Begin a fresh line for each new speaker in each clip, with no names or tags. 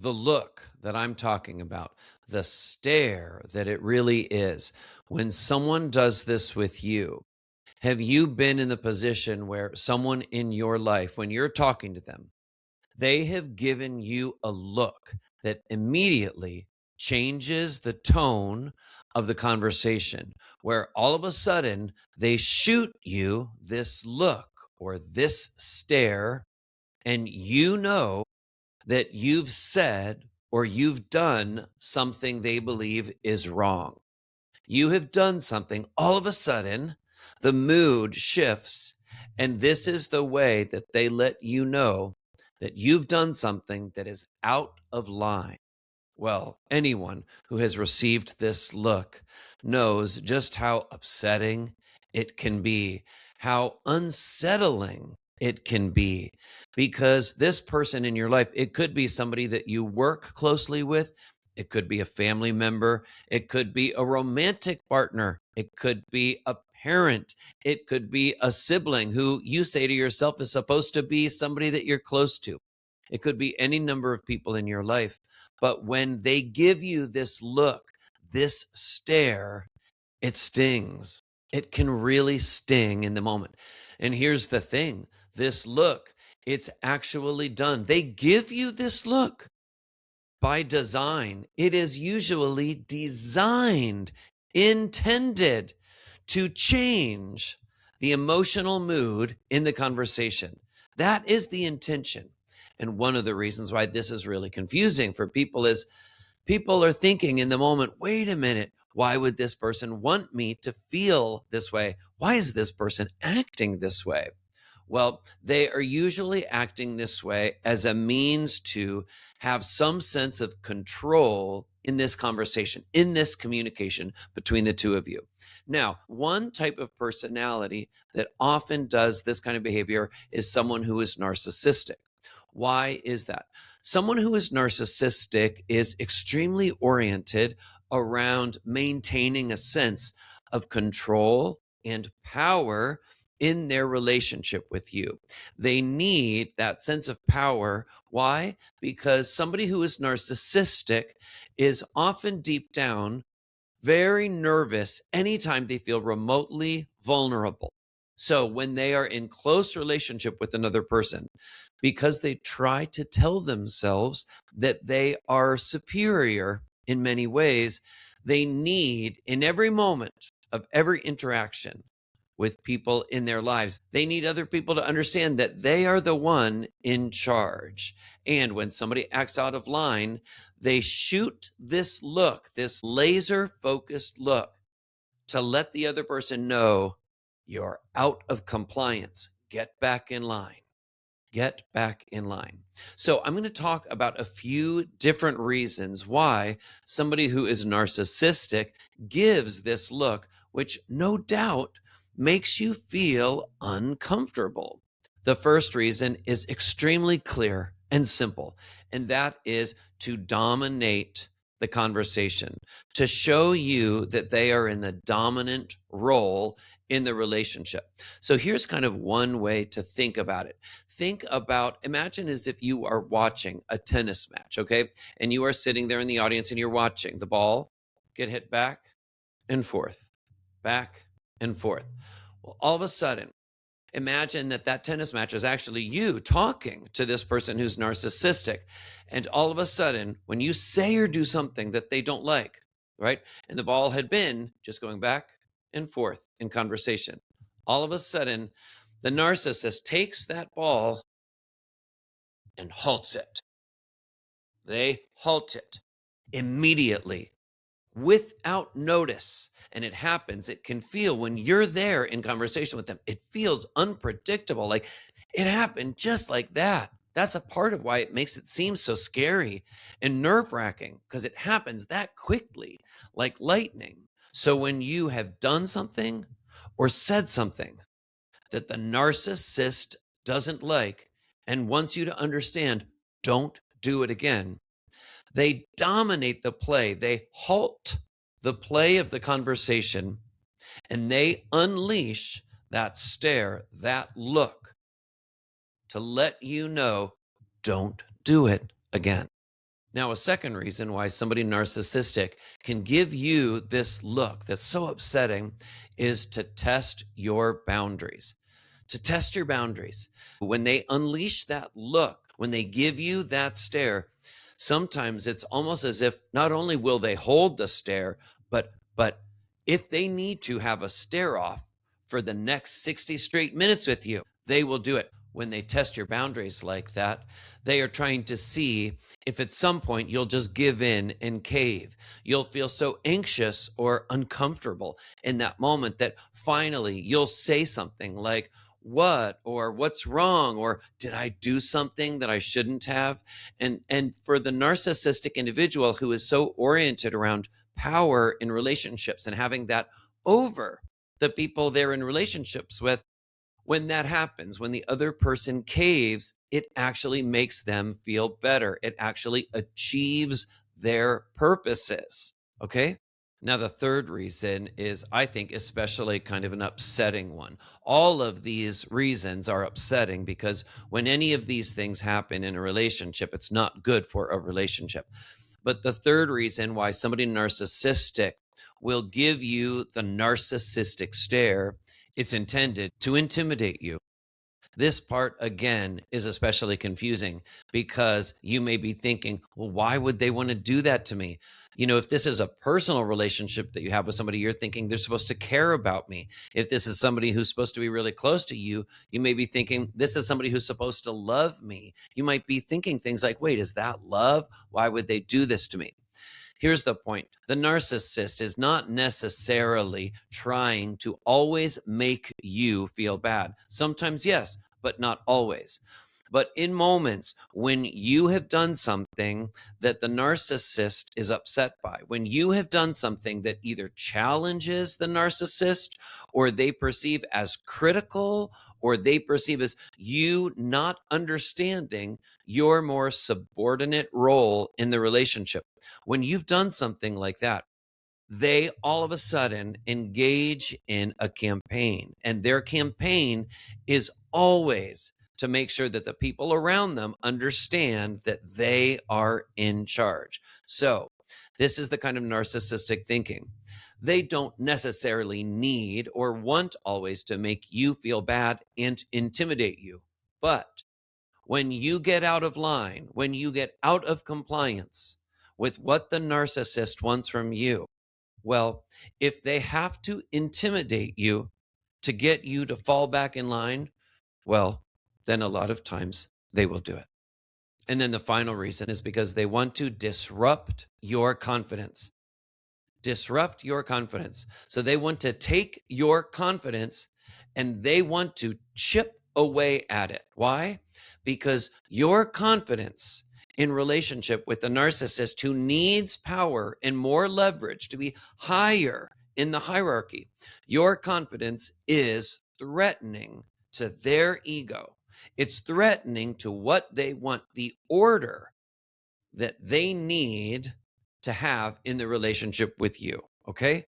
The look that I'm talking about, the stare that it really is. When someone does this with you, have you been in the position where someone in your life, when you're talking to them, they have given you a look that immediately changes the tone of the conversation, where all of a sudden they shoot you this look or this stare, and you know that you've said or you've done something they believe is wrong. You have done something, all of a sudden, the mood shifts. And this is the way that they let you know that you've done something that is out of line. Well, anyone who has received this look knows just how upsetting it can be, how unsettling it can be, because this person in your life, it could be somebody that you work closely with, it could be a family member, it could be a romantic partner, it could be a parent, it could be a sibling who you say to yourself is supposed to be somebody that you're close to. It could be any number of people in your life. But when they give you this look, this stare, it stings. It can really sting in the moment. And here's the thing, this look, it's actually done. They give you this look by design. It is usually designed, intended to change the emotional mood in the conversation. That is the intention. And one of the reasons why this is really confusing for people is people are thinking in the moment, wait a minute, why would this person want me to feel this way? Why is this person acting this way? Well, they are usually acting this way as a means to have some sense of control in this conversation, in this communication between the two of you. Now, one type of personality that often does this kind of behavior is someone who is narcissistic. Why is that? Someone who is narcissistic is extremely oriented around maintaining a sense of control and power in their relationship with you. They need that sense of power. Why? Because somebody who is narcissistic is often deep down very nervous anytime they feel remotely vulnerable. So when they are in close relationship with another person, because they try to tell themselves that they are superior in many ways, they need in every moment of every interaction with people in their lives, they need other people to understand that they are the one in charge. And when somebody acts out of line, they shoot this look, this laser focused look, to let the other person know you're out of compliance. Get back in line. Get back in line. So, I'm going to talk about a few different reasons why somebody who is narcissistic gives this look, which no doubt makes you feel uncomfortable. The first reason is extremely clear and simple, and that is to dominate the conversation, to show you that they are in the dominant role in the relationship. So here's kind of one way to think about it. Think about, imagine as if you are watching a tennis match, okay? And you are sitting there in the audience and you're watching the ball get hit back and forth, back and forth. Well, all of a sudden, imagine that that tennis match is actually you talking to this person who's narcissistic. And all of a sudden, when you say or do something that they don't like, right? And the ball had been just going back and forth in conversation. All of a sudden, the narcissist takes that ball and halts it. They halt it immediately without notice. And it happens, it can feel when you're there in conversation with them, it feels unpredictable. Like it happened just like that. That's a part of why it makes it seem so scary and nerve wracking, because it happens that quickly, like lightning. So when you have done something or said something that the narcissist doesn't like and wants you to understand, don't do it again, they dominate the play. They halt the play of the conversation and they unleash that stare, that look to let you know, don't do it again. Now, a second reason why somebody narcissistic can give you this look that's so upsetting is to test your boundaries. To test your boundaries. When they unleash that look, when they give you that stare, sometimes it's almost as if not only will they hold the stare, but if they need to have a stare off for the next 60 straight minutes with you, they will do it. When they test your boundaries like that, they are trying to see if at some point you'll just give in and cave. You'll feel so anxious or uncomfortable in that moment that finally you'll say something like, what, or what's wrong, or did I do something that I shouldn't have? And for the narcissistic individual who is so oriented around power in relationships and having that over the people they're in relationships with, when that happens, when the other person caves, it actually makes them feel better. It actually achieves their purposes. Okay. Now, the third reason is, I think, especially kind of an upsetting one. All of these reasons are upsetting because when any of these things happen in a relationship, it's not good for a relationship. But the third reason why somebody narcissistic will give you the narcissistic stare, it's intended to intimidate you. This part, again, is especially confusing because you may be thinking, well, why would they want to do that to me? If this is a personal relationship that you have with somebody, you're thinking they're supposed to care about me. If this is somebody who's supposed to be really close to you, you may be thinking this is somebody who's supposed to love me. You might be thinking things like, wait, is that love? Why would they do this to me? Here's the point. The narcissist is not necessarily trying to always make you feel bad. Sometimes, yes, but not always. But in moments when you have done something that the narcissist is upset by, when you have done something that either challenges the narcissist or they perceive as critical or they perceive as you not understanding your more subordinate role in the relationship, when you've done something like that, they all of a sudden engage in a campaign. And their campaign is always to make sure that the people around them understand that they are in charge. So, this is the kind of narcissistic thinking. They don't necessarily need or want always to make you feel bad and intimidate you. But when you get out of line, when you get out of compliance with what the narcissist wants from you, well, if they have to intimidate you to get you to fall back in line, well, then a lot of times they will do it. And then the final reason is because they want to disrupt your confidence. Disrupt your confidence. So they want to take your confidence and they want to chip away at it. Why? Because your confidence in relationship with the narcissist who needs power and more leverage to be higher in the hierarchy, your confidence is threatening to their ego. It's threatening to what they want, the order that they need to have in the relationship with you. Okay.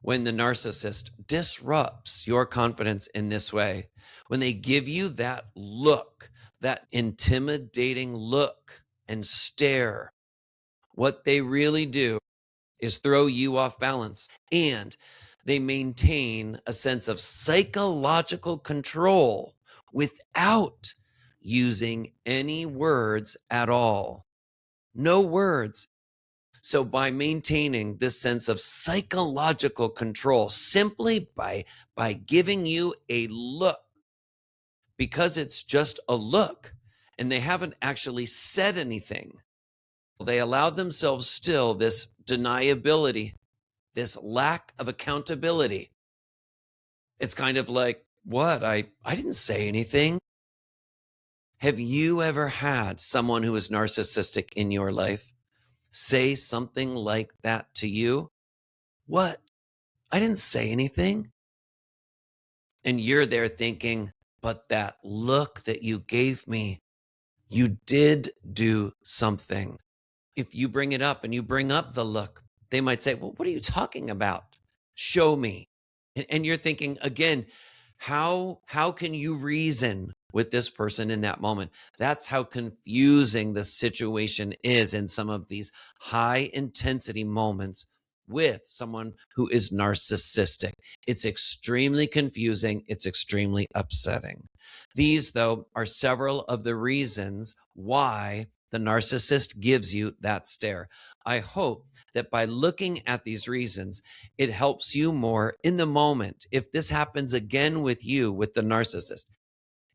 When the narcissist disrupts your confidence in this way, when they give you that look, that intimidating look and stare, what they really do is throw you off balance. And they maintain a sense of psychological control without using any words at all. No words. So by maintaining this sense of psychological control, simply by giving you a look, because it's just a look and they haven't actually said anything, they allow themselves still this deniability, this lack of accountability. It's kind of like, what? I didn't say anything. Have you ever had someone who is narcissistic in your life say something like that to you? What? I didn't say anything. And you're there thinking, but that look that you gave me, you did do something. If you bring it up and you bring up the look, they might say, well, what are you talking about? Show me. And you're thinking, again, how can you reason with this person in that moment. That's how confusing the situation is in some of these high intensity moments with someone who is narcissistic. It's extremely confusing. It's extremely upsetting. These, though, are several of the reasons why the narcissist gives you that stare. I hope that by looking at these reasons, it helps you more in the moment. If this happens again with you, with the narcissist,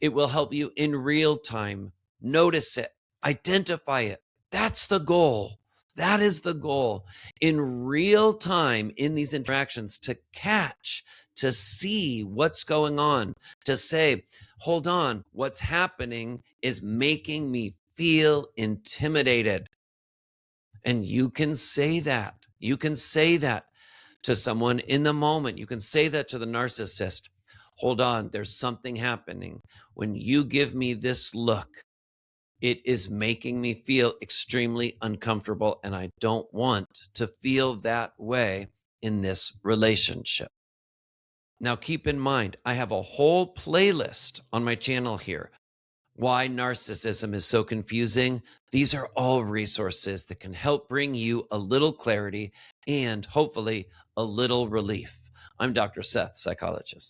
it will help you in real time notice it, identify it. That's the goal. That is the goal. In real time, in these interactions, to catch, to see what's going on, to say, hold on, what's happening is making me feel intimidated. And you can say that. You can say that to someone in the moment. You can say that to the narcissist. Hold on, there's something happening. When you give me this look, it is making me feel extremely uncomfortable, and I don't want to feel that way in this relationship. Now, keep in mind, I have a whole playlist on my channel here. Why narcissism is so confusing. These are all resources that can help bring you a little clarity and hopefully a little relief. I'm Dr. Seth, psychologist.